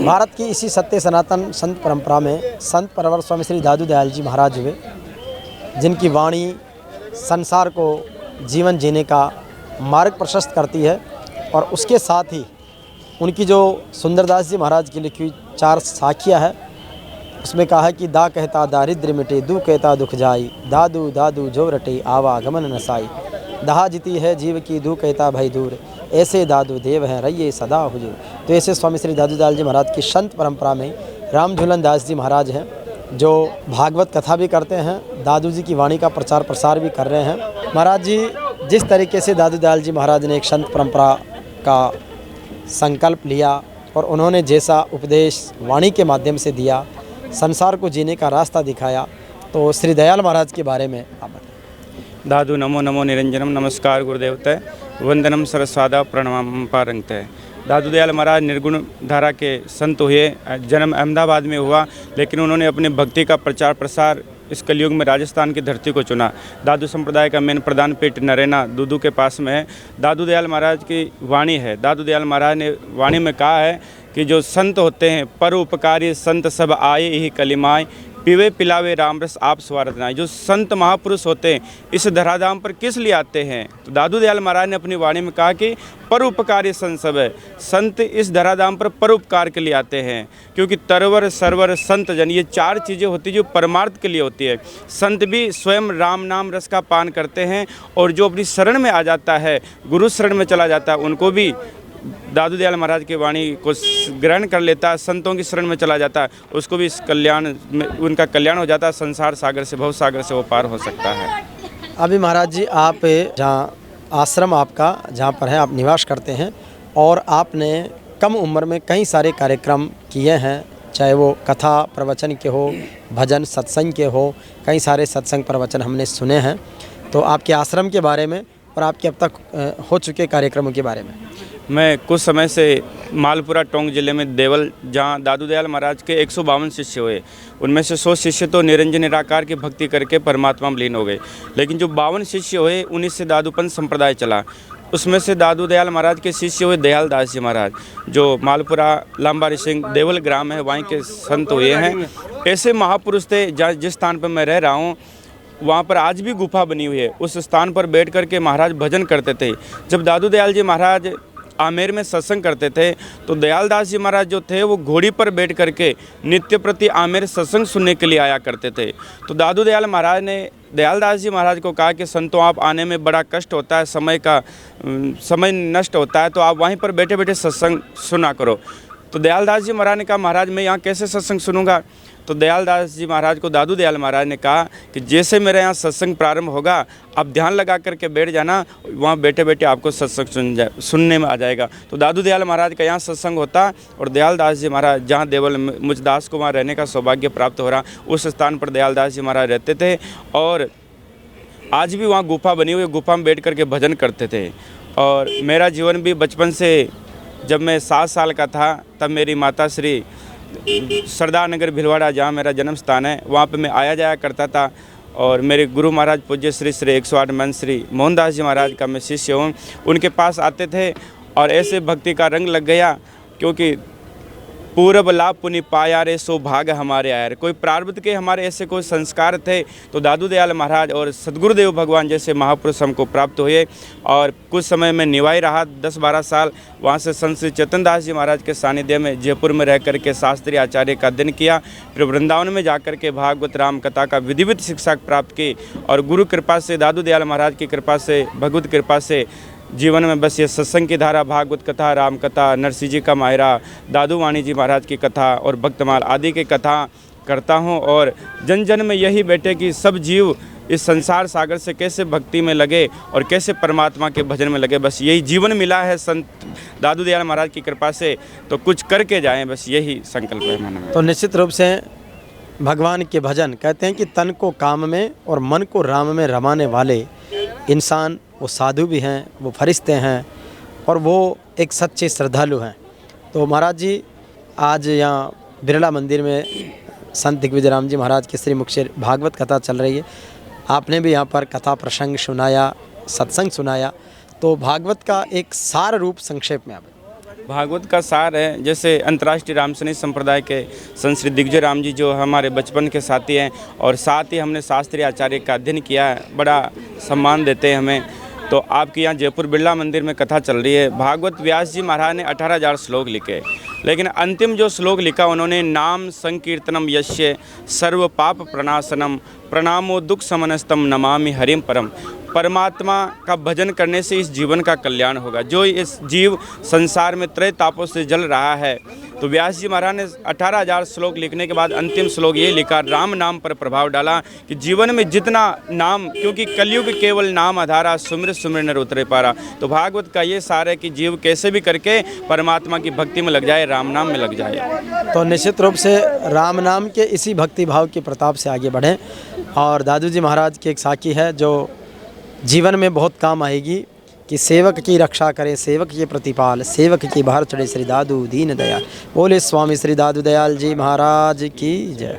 भारत की इसी सत्य सनातन संत परंपरा में संत परवर स्वामी श्री दादू दयाल जी महाराज हुए, जिनकी वाणी संसार को जीवन जीने का मार्ग प्रशस्त करती है। और उसके साथ ही उनकी जो सुंदरदास जी महाराज की लिखी 4 साखियाँ है, उसमें कहा है कि दा कहता दारिद्र्य मिटे, दू कहता दुख जाई, दादू दादू जो रटे आवागमन नसाई, दहा जीती है जीव की, दू कहता भई दूर, ऐसे दादू देव हैं रहिए सदा हुजूर। तो ऐसे स्वामी श्री दादू दयाल जी महाराज की संत परंपरा में राम झूलन दास जी महाराज हैं, जो भागवत कथा भी करते हैं, दादू जी की वाणी का प्रचार प्रसार भी कर रहे हैं। महाराज जी जिस तरीके से दादू दयाल जी महाराज ने एक संत परंपरा का संकल्प लिया और उन्होंने जैसा उपदेश वाणी के माध्यम से दिया, संसार को जीने का रास्ता दिखाया, तो श्री दयाल महाराज के बारे में आप बताएं। दादू नमो नमो निरंजनम, नमस्कार गुरुदेवते, वंदनम सरस्वादा प्रणमाम पारंगते। दादू दयाल महाराज निर्गुण धारा के संत हुए, जन्म अहमदाबाद में हुआ, लेकिन उन्होंने अपने भक्ति का प्रचार प्रसार इस कलयुग में राजस्थान की धरती को चुना। दादू संप्रदाय का मेन प्रधान पीठ नरेना दूदू के पास में है। दादू दयाल महाराज की वाणी है। दादू दयाल महाराज ने वाणी में कहा है कि जो संत होते हैं परोपकारी संत सब आए ही कलिमाए, पीवे पिलावे राम रस आप स्वार्थ नाय। जो संत महापुरुष होते हैं इस धराधाम पर किस लिए आते हैं? तो दादू दयाल महाराज ने अपनी वाणी में कहा कि परोपकारी संत सब है। संत इस धराधाम पर परोपकार के लिए आते हैं, क्योंकि तरवर सरवर संत जन, ये 4 चीज़ें होती जो परमार्थ के लिए होती है। संत भी स्वयं राम नाम रस का पान करते हैं, और जो अपनी शरण में आ जाता है, गुरु शरण में चला जाता है, उनको भी दादू दयाल महाराज की वाणी को ग्रहण कर लेता है, संतों की शरण में चला जाता है, उसको भी इस कल्याण में उनका कल्याण हो जाता है। संसार सागर से, भव सागर से वो पार हो सकता है। अभी महाराज जी आप जहाँ आश्रम आपका जहाँ पर है, आप निवास करते हैं, और आपने कम उम्र में कई सारे कार्यक्रम किए हैं, चाहे वो कथा प्रवचन के हो, भजन सत्संग के हो, कई सारे सत्संग प्रवचन हमने सुने हैं। तो आपके आश्रम के बारे में और आपके अब तक हो चुके कार्यक्रमों के बारे में। मैं कुछ समय से मालपुरा टोंक जिले में देवल, जहाँ दादू दयाल महाराज के 152 शिष्य हुए, उनमें से 100 शिष्य तो निरंजन निराकार की भक्ति करके परमात्मा में लीन हो गए, लेकिन जो 52 शिष्य हुए उन्हीं से दादूपंथ संप्रदाय चला। उसमें से दादू दयाल महाराज के शिष्य हुए दयाल दास जी महाराज, जो मालपुरा लांबारी सिंह देवल ग्राम है, वहीं के संत हुए हैं। ऐसे महापुरुष थे। जिस स्थान पर मैं रह रहा हूँ वहाँ पर आज भी गुफा बनी हुई है। उस स्थान पर बैठ कर के महाराज भजन करते थे। जब दादू दयाल जी महाराज आमेर में सत्संग करते थे तो दयाल दास जी महाराज जो थे वो घोड़ी पर बैठ करके नित्य प्रति आमेर सत्संग सुनने के लिए आया करते थे। तो दादू दयाल महाराज ने दयाल दास जी महाराज को कहा कि संतों, आप आने में बड़ा कष्ट होता है, समय नष्ट होता है, तो आप वहीं पर बैठे बैठे सत्संग सुना करो। तो दयाल दास जी महाराज ने कहा, महाराज मैं यहाँ कैसे सत्संग सुनूंगा? तो दयाल दास जी महाराज को दादू दयाल महाराज ने कहा कि जैसे मेरे यहाँ सत्संग प्रारंभ होगा, आप ध्यान लगा करके बैठ जाना, वहाँ बैठे बैठे आपको सत्संग सुनने में आ जाएगा। तो दादू दयाल महाराज का यहाँ सत्संग होता, और दयाल दास जी महाराज जहाँ देवल मुझ दास को वहाँ रहने का सौभाग्य प्राप्त हो रहा, उस स्थान पर दयाल दास जी महाराज रहते थे। और आज भी वहाँ गुफा बनी हुई, गुफा में बैठ करके भजन करते थे। और मेरा जीवन भी बचपन से, जब मैं 7 साल का था तब मेरी माता श्री सरदार नगर भिलवाड़ा, जहाँ मेरा जन्म स्थान है, वहाँ पे मैं आया जाया करता था। और मेरे गुरु महाराज पूज्य श्री 108 मन श्री मोहनदास जी महाराज का मैं शिष्य हूँ, उनके पास आते थे और ऐसे भक्ति का रंग लग गया, क्योंकि पूरब लाभ पुनि पाया रे सौभाग्य हमारे आयर। कोई प्रारब्ध के हमारे ऐसे कोई संस्कार थे, तो दादू दयाल महाराज और सदगुरुदेव भगवान जैसे महापुरुष हमको प्राप्त हुए। और कुछ समय में निवाई रहा, 10-12 साल। वहाँ से संत श्री चेतन दास जी महाराज के सानिध्य में जयपुर में रह करके शास्त्रीय आचार्य का अध्ययन किया। फिर वृंदावन में जाकर के भागवत राम कथा का विधिवत शिक्षा प्राप्त की, और गुरु कृपा से, दादू दयाल महाराज की कृपा से, भगवत कृपा से जीवन में बस ये सत्संग की धारा, भागवत कथा, राम कथा, नरसिंह जी का मायरा, दादू वाणी जी महाराज की कथा और भक्तमाल आदि की कथा करता हूँ। और जन जन में यही बैठे कि सब जीव इस संसार सागर से कैसे भक्ति में लगे और कैसे परमात्मा के भजन में लगे। बस यही जीवन मिला है संत दादू दयाल महाराज की कृपा से, तो कुछ करके जाएं, बस यही संकल्प है मन में। तो निश्चित रूप से भगवान के भजन, कहते हैं कि तन को काम में और मन को राम में रमाने वाले इंसान, वो साधु भी हैं, वो फरिश्ते हैं, और वो एक सच्चे श्रद्धालु हैं। तो महाराज जी आज यहाँ बिरला मंदिर में संत दिग्विजय राम जी महाराज की श्री मुख से भागवत कथा चल रही है। आपने भी यहाँ पर कथा प्रसंग सुनाया, सत्संग सुनाया, तो भागवत का एक सार रूप संक्षेप में आप। भागवत का सार है। जैसे अंतर्राष्ट्रीय रामसनी संप्रदाय के संत श्री दिग्विजय राम जी जो हमारे बचपन के साथी हैं और साथ ही हमने शास्त्रीय आचार्य का अध्ययन किया है, बड़ा सम्मान देते हैं हमें। तो आपके यहाँ जयपुर बिरला मंदिर में कथा चल रही है। भागवत व्यास जी महाराज ने 18,000 श्लोक लिखे, लेकिन अंतिम जो श्लोक लिखा उन्होंने नाम संकीर्तनम यस्य सर्व पाप प्रणाशनम प्रणामो दुख समनस्तम नमामि हरिम परम। परमात्मा का भजन करने से इस जीवन का कल्याण होगा। जो इस जीव संसार में त्रय तापों से जल रहा है, तो व्यास जी महाराज ने 18,000 श्लोक लिखने के बाद अंतिम श्लोक ये लिखा, राम नाम पर प्रभाव डाला कि जीवन में जितना नाम, क्योंकि कलयुग केवल नाम आधारा सुमिर सुमिर नर उतरे पारा। तो भागवत का ये सार है कि जीव कैसे भी करके परमात्मा की भक्ति में लग जाए, राम नाम में लग जाए। तो निश्चित रूप से राम नाम के इसी भक्ति भाव के प्रताप से आगे बढ़ें। और दादू जी महाराज की एक साखी है जो जीवन में बहुत काम आएगी कि सेवक की रक्षा करे सेवक के प्रतिपाल, सेवक की भार चढ़े श्री दादू दीन दयाल। बोले स्वामी श्री दादू दयाल जी महाराज की जय।